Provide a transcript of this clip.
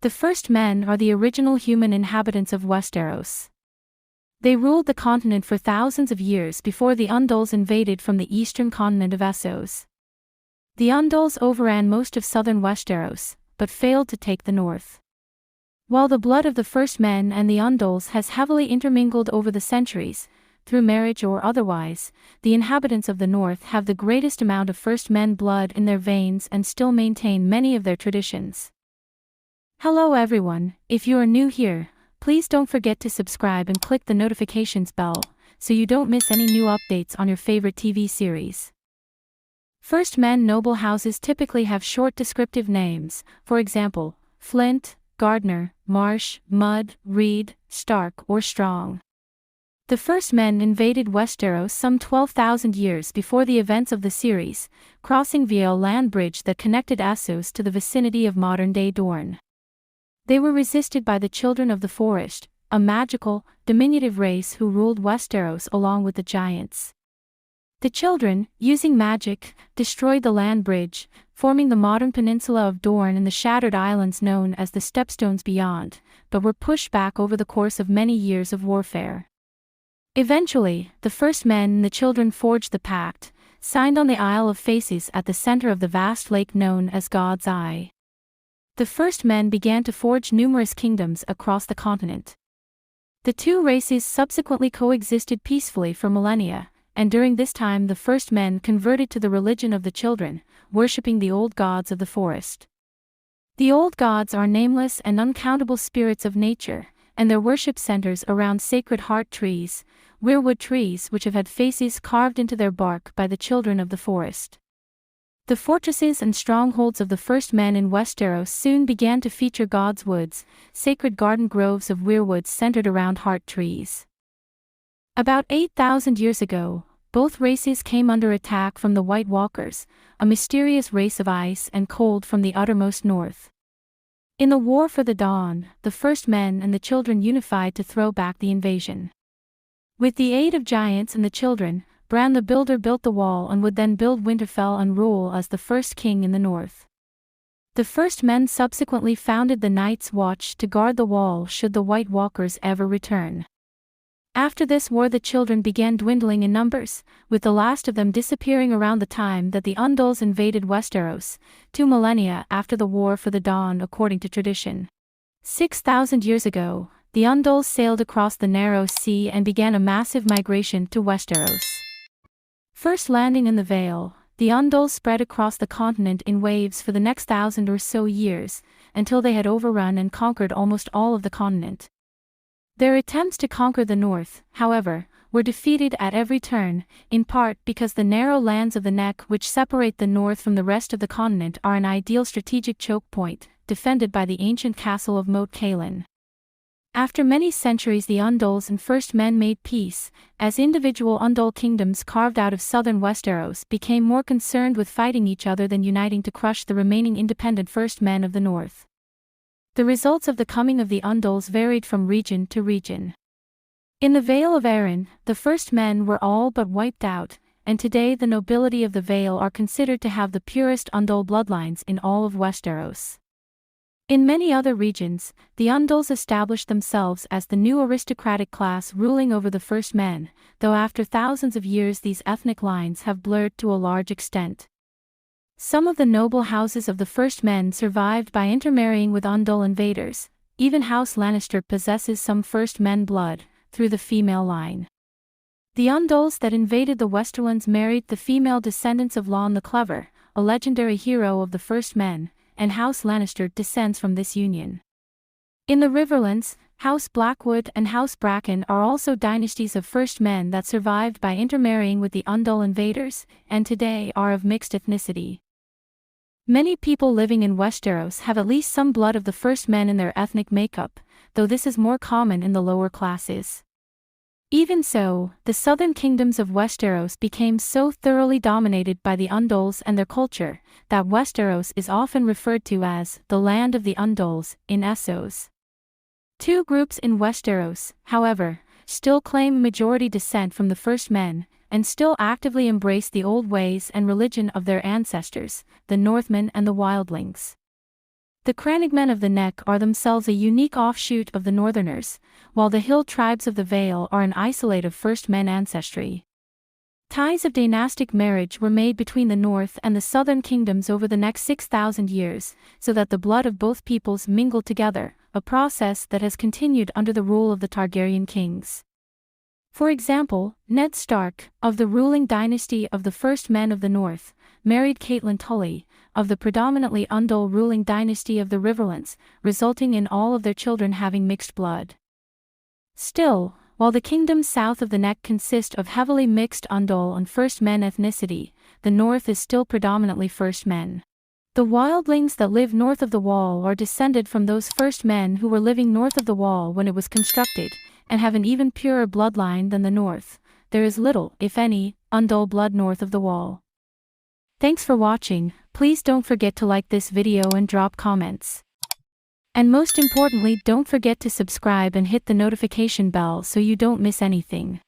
The first men are the original human inhabitants of Westeros. They ruled the continent for thousands of years before the Andals invaded from the eastern continent of Essos. The Andals overran most of southern Westeros, but failed to take the north. While the blood of the first men and the Andals has heavily intermingled over the centuries, through marriage or otherwise, the inhabitants of the north have the greatest amount of first men blood in their veins and still maintain many of their traditions. Hello everyone, if you are new here, please don't forget to subscribe and click the notifications bell, so you don't miss any new updates on your favorite TV series. First men noble houses typically have short descriptive names, for example, Flint, Gardner, Marsh, Mud, Reed, Stark or Strong. The first men invaded Westeros some 12,000 years before the events of the series, crossing via a land bridge that connected Essos to the vicinity of modern-day Dorne. They were resisted by the Children of the Forest, a magical, diminutive race who ruled Westeros along with the giants. The Children, using magic, destroyed the land bridge, forming the modern peninsula of Dorne and the shattered islands known as the Stepstones beyond, but were pushed back over the course of many years of warfare. Eventually, the first men and the Children forged the Pact, signed on the Isle of Faces at the center of the vast lake known as God's Eye. The first men began to forge numerous kingdoms across the continent. The two races subsequently coexisted peacefully for millennia, and during this time the first men converted to the religion of the Children, worshipping the old gods of the forest. The old gods are nameless and uncountable spirits of nature, and their worship centers around sacred heart trees, weirwood trees which have had faces carved into their bark by the Children of the Forest. The fortresses and strongholds of the first men in Westeros soon began to feature Godswoods, sacred garden groves of weirwoods centered around heart trees. About 8,000 years ago, both races came under attack from the White Walkers, a mysterious race of ice and cold from the uttermost north. In the War for the Dawn, the first men and the Children unified to throw back the invasion. With the aid of giants and the Children, Bran the Builder built the wall and would then build Winterfell and rule as the first king in the north. The first men subsequently founded the Night's Watch to guard the wall should the White Walkers ever return. After this war the Children began dwindling in numbers, with the last of them disappearing around the time that the Andals invaded Westeros, 2 millennia after the War for the Dawn according to tradition. 6,000 years ago, the Andals sailed across the narrow sea and began a massive migration to Westeros. First landing in the Vale, the Andals spread across the continent in waves for the next 1,000 or so years, until they had overrun and conquered almost all of the continent. Their attempts to conquer the north, however, were defeated at every turn, in part because the narrow lands of the neck which separate the north from the rest of the continent are an ideal strategic choke point, defended by the ancient castle of Moat Cailin. After many centuries the Andals and first men made peace, as individual Andal kingdoms carved out of southern Westeros became more concerned with fighting each other than uniting to crush the remaining independent first men of the north. The results of the coming of the Andals varied from region to region. In the Vale of Arryn, the first men were all but wiped out, and today the nobility of the Vale are considered to have the purest Andal bloodlines in all of Westeros. In many other regions, the Andals established themselves as the new aristocratic class ruling over the first men, though after thousands of years these ethnic lines have blurred to a large extent. Some of the noble houses of the first men survived by intermarrying with Andal invaders. Even House Lannister possesses some first men blood, through the female line. The Andals that invaded the Westerlands married the female descendants of Lon the Clever, a legendary hero of the first men, and House Lannister descends from this union. In the Riverlands, House Blackwood and House Bracken are also dynasties of first men that survived by intermarrying with the Andal invaders, and today are of mixed ethnicity. Many people living in Westeros have at least some blood of the first men in their ethnic makeup, though this is more common in the lower classes. Even so, the southern kingdoms of Westeros became so thoroughly dominated by the Andals and their culture, that Westeros is often referred to as the land of the Andals in Essos. Two groups in Westeros, however, still claim majority descent from the first men, and still actively embrace the old ways and religion of their ancestors, the Northmen and the Wildlings. The crannogmen of the Neck are themselves a unique offshoot of the Northerners, while the hill tribes of the Vale are an isolate of First Men ancestry. Ties of dynastic marriage were made between the North and the Southern kingdoms over the next 6,000 years, so that the blood of both peoples mingled together, a process that has continued under the rule of the Targaryen kings. For example, Ned Stark, of the ruling dynasty of the First Men of the North, married Catelyn Tully, of the predominantly Undul ruling dynasty of the Riverlands, resulting in all of their children having mixed blood. Still, while the kingdoms south of the Neck consist of heavily mixed Undul and First Men ethnicity, the North is still predominantly First Men. The wildlings that live north of the Wall are descended from those First Men who were living north of the Wall when it was constructed, and have an even purer bloodline than the North. There is little, if any, Undul blood north of the Wall. Thanks for watching. Please don't forget to like this video and drop comments. And most importantly, don't forget to subscribe and hit the notification bell so you don't miss anything.